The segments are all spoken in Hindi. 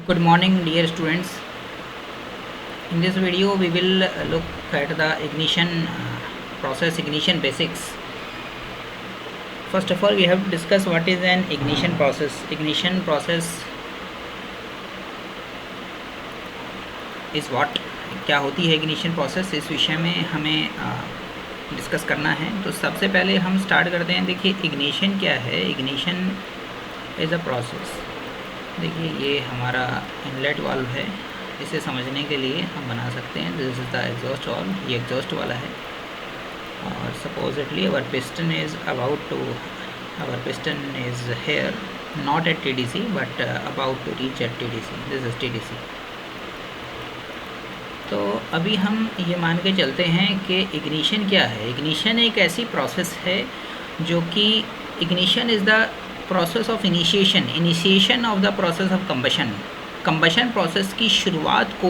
Good morning, dear students. In this video, we will look at the ignition process, ignition basics. First of all, we have to discuss what is an ignition process. Ignition process is what? क्या होती है ignition process? इस विषय में हमें डिस्कस करना है। तो सबसे पहले हम स्टार्ट करते हैं। देखिए ignition क्या है। ignition is a process। देखिए ये हमारा इनलेट वाल्व है। इसे समझने के लिए हम बना सकते हैं this is the exhaust valve, ये एग्जॉस्ट वाला है। और supposedly our piston is about to is here not at TDC but about to reach at TDC, this is TDC। तो अभी हम ये मान के चलते हैं कि इग्निशन क्या है। इग्निशन एक ऐसी प्रोसेस है जो कि ignition is the process of initiation of the process of combustion process की शुरुआत को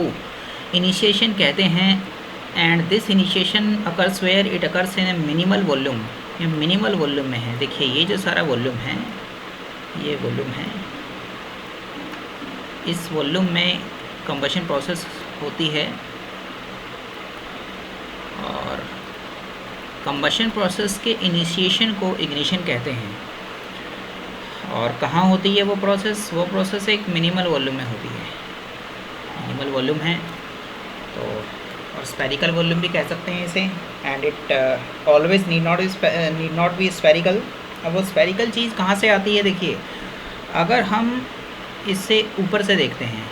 इनिशिएशन कहते हैं। And this initiation occurs where it occurs in a minimal volume. ये मिनिमल वॉल्यूम में है। देखिए ये जो सारा वॉल्यूम है, ये वॉल्यूम है। इस वॉल्यूम में कंबशन प्रोसेस होती है और कंबशन प्रोसेस के इनिशिएशन को इग्निशन कहते हैं। और कहाँ होती है वो प्रोसेस एक मिनिमल वॉल्यूम में होती है। मिनिमल वॉल्यूम है तो, और स्फेरिकल वॉल्यूम भी कह सकते हैं इसे। And it always need not be spherical. अब वो स्फेरिकल चीज़ कहाँ से आती है? देखिए अगर हम इससे ऊपर से देखते हैं,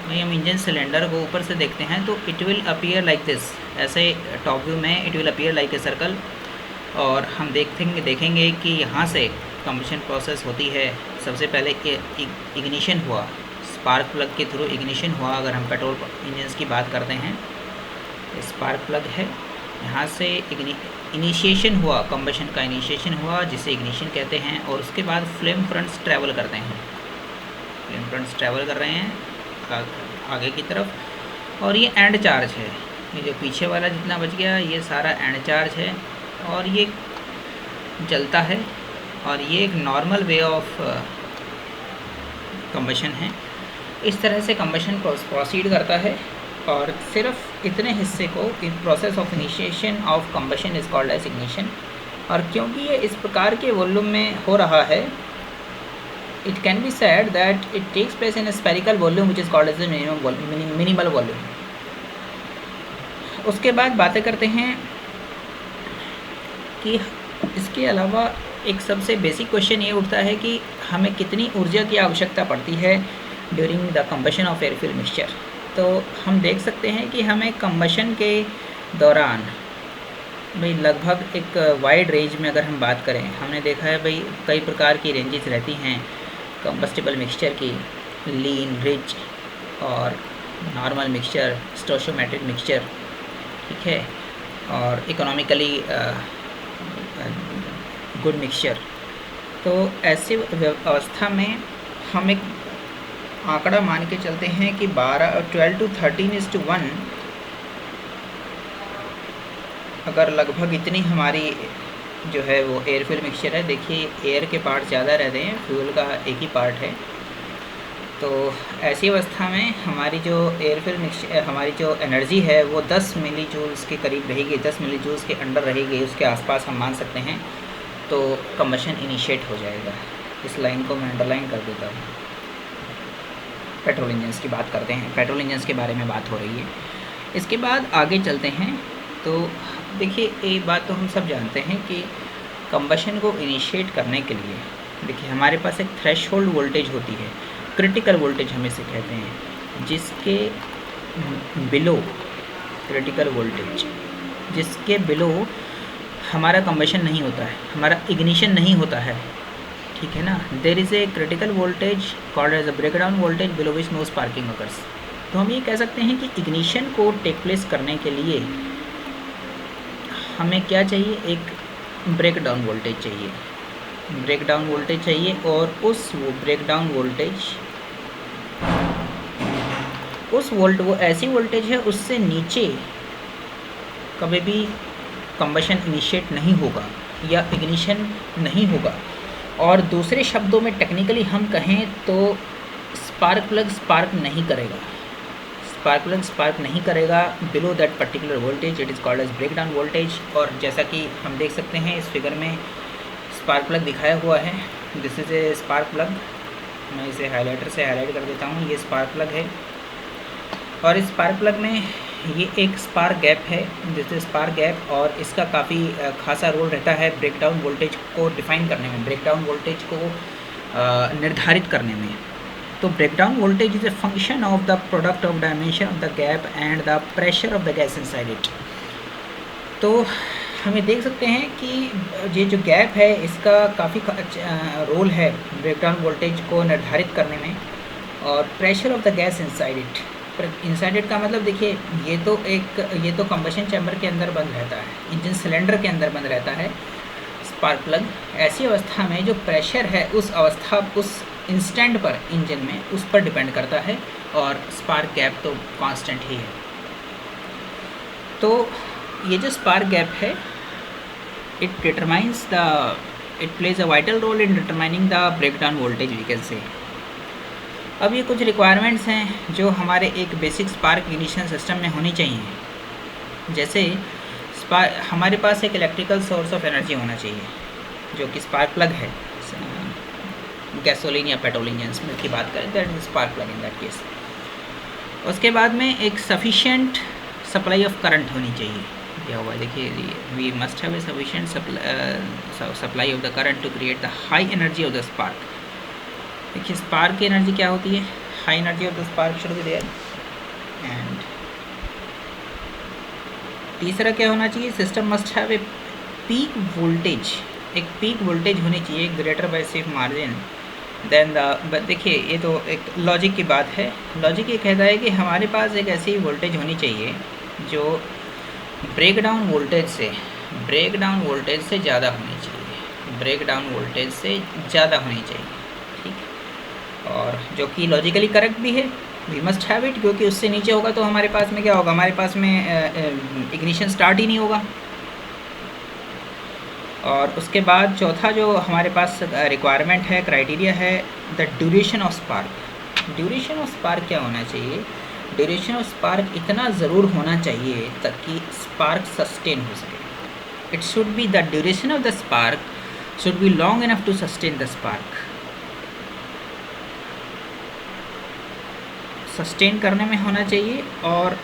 भाई हम इंजन सिलेंडर को ऊपर से देखते हैं तो it will appear like this. ऐसे टॉप व्यू में it will appear like a circle. और हम देखेंगे कि यहाँ से कंबशन प्रोसेस होती है। सबसे पहले इग्निशन हुआ, स्पार्क प्लग के थ्रू इग्निशन हुआ। अगर हम पेट्रोल इंजन्स की बात करते हैं, स्पार्क प्लग है, यहाँ से इनिशिएशन हुआ, कंबशन का इनिशिएशन हुआ जिसे इग्निशन कहते हैं। और उसके बाद फ्लेम फ्रंट्स ट्रैवल करते हैं, फ्लेम फ्रंट्स ट्रैवल कर रहे हैं आगे की तरफ। और ये एंड चार्ज है, ये जो पीछे वाला जितना बच गया ये सारा एंड चार्ज है और ये जलता है। और ये एक नॉर्मल वे ऑफ कंबशन है। इस तरह से कंबशन प्रोसीड करता है। और सिर्फ इतने हिस्से को in process of initiation of combustion is called as ignition. और क्योंकि ये इस प्रकार के वॉल्यूम में हो रहा है, it can be said that it takes place in a spherical volume which is called as minimal volume. उसके बाद बातें करते हैं कि इसके अलावा एक सबसे बेसिक क्वेश्चन ये उठता है कि हमें कितनी ऊर्जा की आवश्यकता पड़ती है during the combustion of air fuel mixture. तो हम देख सकते हैं कि हमें कंबशन के दौरान भाई लगभग एक वाइड रेंज में अगर हम बात करें, हमने देखा है भाई कई प्रकार की रेंजेस रहती हैं कंबस्टिबल मिक्सचर की, लीन, रिच और नॉर्मल मिक्सचर, स्टोइकोमेट्रिक मिक्सचर, ठीक है, और इकोनॉमिकली गुड मिक्सचर। तो ऐसी अवस्था में हम एक आंकड़ा मान के चलते हैं कि 12 to 13:1 अगर लगभग इतनी हमारी जो है वो एयर फ्यूल मिक्सचर है। देखिए एयर के पार्ट ज़्यादा रहते हैं, फ्यूल का एक ही पार्ट है। तो ऐसी अवस्था में हमारी जो एयर फ्यूल मिक्सचर, हमारी जो एनर्जी है वो 10 मिली जूल्स के करीब रहेगी, 10 मिली जूल्स के अंडर रहेगी, उसके आसपास हम मान सकते हैं। तो कंबशन इनिशिएट हो जाएगा। इस लाइन को मैं अंडरलाइन कर देता हूँ। पेट्रोल इंजन्स की बात करते हैं, पेट्रोल इंजन्स के बारे में बात हो रही है। इसके बाद आगे चलते हैं। तो देखिए एक बात तो हम सब जानते हैं कि कंबशन को इनिशिएट करने के लिए देखिए हमारे पास एक थ्रेशहोल्ड वोल्टेज होती है, क्रिटिकल वोल्टेज हम इसे कहते हैं, जिसके बिलो क्रिटिकल वोल्टेज, जिसके बिलो हमारा कंबशन नहीं होता है, हमारा इग्निशन नहीं होता है, ठीक है ना। There is a critical voltage called as a breakdown voltage below which no sparking occurs. तो हम ये कह सकते हैं कि इग्निशन को टेक प्लेस करने के लिए हमें क्या चाहिए? एक ब्रेकडाउन वोल्टेज चाहिए, ब्रेकडाउन वोल्टेज चाहिए। और उस ब्रेकडाउन वोल्टेज वो ऐसी वोल्टेज है उससे नीचे कभी भी कंबशन इनिशिएट नहीं होगा या इग्निशन नहीं होगा। और दूसरे शब्दों में टेक्निकली हम कहें तो स्पार्क प्लग स्पार्क नहीं करेगा, स्पार्क प्लग स्पार्क नहीं करेगा below that particular voltage, it is called as break down voltage. और जैसा कि हम देख सकते हैं इस फिगर में स्पार्क प्लग दिखाया हुआ है, this is a spark plug. मैं इसे हाइलाइटर से हाईलाइट कर देता हूँ, ये स्पार्क प्लग है। और इस स्पार्क प्लग में ये एक स्पार्क गैप है, दिस इज स्पार्क गैप, और इसका काफ़ी खासा रोल रहता है ब्रेक डाउन वोल्टेज को डिफाइन करने में, ब्रेक डाउन वोल्टेज को निर्धारित करने में। तो break down voltage is a function of the product of dimension of the gap and the pressure of the gas inside it. तो हमें देख सकते हैं कि ये जो गैप है इसका काफ़ी रोल है ब्रेक डाउन वोल्टेज को निर्धारित करने में, और pressure of the gas inside it. Inside it का मतलब देखिए ये तो कंबशन चैम्बर के अंदर बंद रहता है, इंजन सिलेंडर के अंदर बंद रहता है स्पार्क प्लग। ऐसी अवस्था में जो प्रेशर है उस इंस्टेंट पर इंजन में उस पर डिपेंड करता है, और स्पार्क गैप तो कांस्टेंट ही है। तो ये जो स्पार्क गैप है it plays a vital role in determining the break down voltage we can say. अब ये कुछ रिक्वायरमेंट्स हैं जो हमारे एक बेसिक स्पार्क इग्निशन सिस्टम में होनी चाहिए। जैसे हमारे पास एक इलेक्ट्रिकल सोर्स ऑफ एनर्जी होना चाहिए जो कि स्पार्क प्लग है, गैसोलीन या पेट्रोल इंजन की बात करें that is spark plug in that case. उसके बाद में एक सफिशिएंट सप्लाई ऑफ करंट होनी चाहिए। क्या हुआ देखिए, we must have a sufficient supply of the current to create the high energy of the spark. देखिए स्पार्क की एनर्जी क्या होती है, high energy of the spark should be there. And तीसरा क्या होना चाहिए, system must have a peak voltage, एक पीक वोल्टेज होनी चाहिए greater by safe margin than the. देखिए ये तो एक लॉजिक की बात है, लॉजिक ये कहता है कि हमारे पास एक ऐसी वोल्टेज होनी चाहिए जो ब्रेक डाउन वोल्टेज से ज़्यादा होनी चाहिए, ब्रेक डाउन वोल्टेज से ज़्यादा होनी चाहिए, ठीक है, और जो कि लॉजिकली करेक्ट भी है, वी मस्ट हैव इट, क्योंकि उससे नीचे होगा तो हमारे पास में क्या होगा, हमारे पास में इग्निशन स्टार्ट ही नहीं होगा। और उसके बाद चौथा जो हमारे पास रिक्वायरमेंट है, क्राइटेरिया है, the duration of spark. Duration of spark क्या होना चाहिए, ड्यूरेशन ऑफ स्पार्क इतना ज़रूर होना चाहिए ताकि स्पार्क सस्टेन हो सके। It should be the duration of the spark should be long enough to sustain the spark. Sustain करने में होना चाहिए, और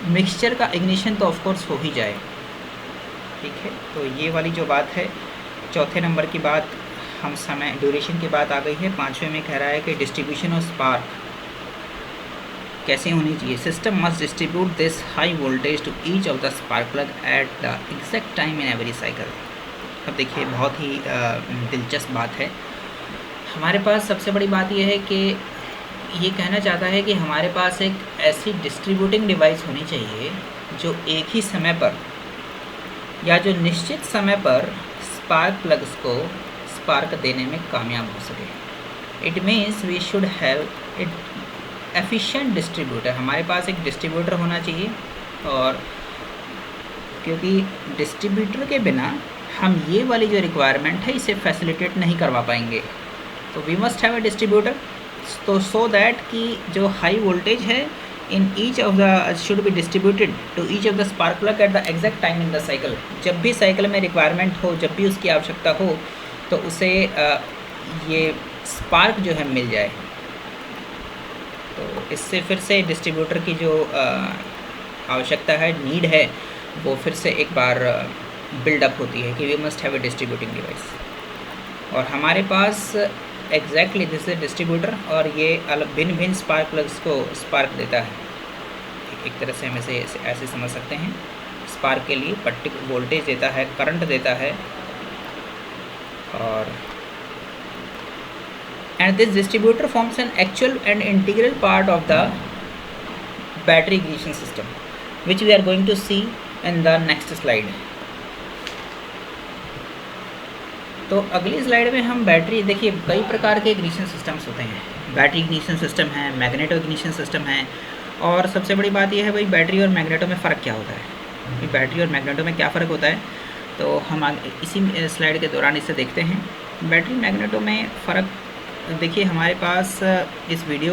मिक्सचर का इग्निशन तो ऑफकोर्स हो ही जाए, ठीक है। तो ये वाली जो बात है, चौथे नंबर की बात हम समय ड्यूरेशन की बात आ गई है। पाँचवें में कह रहा है कि डिस्ट्रीब्यूशन ऑफ स्पार्क कैसे होनी चाहिए, system must distribute this high voltage to each of the spark plug at the exact time in every cycle. अब देखिए बहुत ही दिलचस्प बात है, हमारे पास सबसे बड़ी बात यह है कि ये कहना चाहता है कि हमारे पास एक ऐसी डिस्ट्रीब्यूटिंग डिवाइस होनी चाहिए जो एक ही समय पर या जो निश्चित समय पर स्पार्क प्लग्स को स्पार्क देने में कामयाब हो सके। It means we should have it efficient distributor, हमारे पास एक डिस्ट्रीब्यूटर होना चाहिए, और क्योंकि डिस्ट्रीब्यूटर के बिना हम ये वाली जो रिक्वायरमेंट है इसे फैसिलिटेट नहीं करवा पाएंगे। तो we must have a distributor, तो सो दैट कि जो हाई वोल्टेज है in each of the should be distributed to each of the spark plug at the exact time in the cycle. जब भी साइकिल में रिक्वायरमेंट हो, जब भी उसकी आवश्यकता हो, तो उसे ये स्पार्क जो है मिल जाए। तो इससे फिर से डिस्ट्रीब्यूटर की जो आवश्यकता है, नीड है, वो फिर से एक बार बिल्डअप होती है कि we must have a distributing device. और हमारे पास एग्जैक्टली दिस इज डिस्ट्रीब्यूटर, और ये भिन्न भिन्न स्पार्क प्लग्स को स्पार्क देता है। एक तरह से हम इसे ऐसे समझ सकते हैं, स्पार्क के लिए पर्टिकुलर वोल्टेज देता है, करंट देता है, और and this distributor forms an actual and integral part of the battery ignition system which we are going to see in the next slide. तो अगली स्लाइड में हम बैटरी, देखिए कई प्रकार के इग्निशन सिस्टम्स होते हैं, बैटरी इग्निशन सिस्टम है, मैग्नेटो इग्निशन सिस्टम है, और सबसे बड़ी बात यह है भाई बैटरी और मैग्नेटो में फ़र्क क्या होता है, बैटरी और मैग्नेटो में क्या फ़र्क होता है, तो हम इसी स्लाइड के दौरान इसे देखते हैं। बैटरी मैग्नेटो में फ़र्क देखिए हमारे पास इस वीडियो को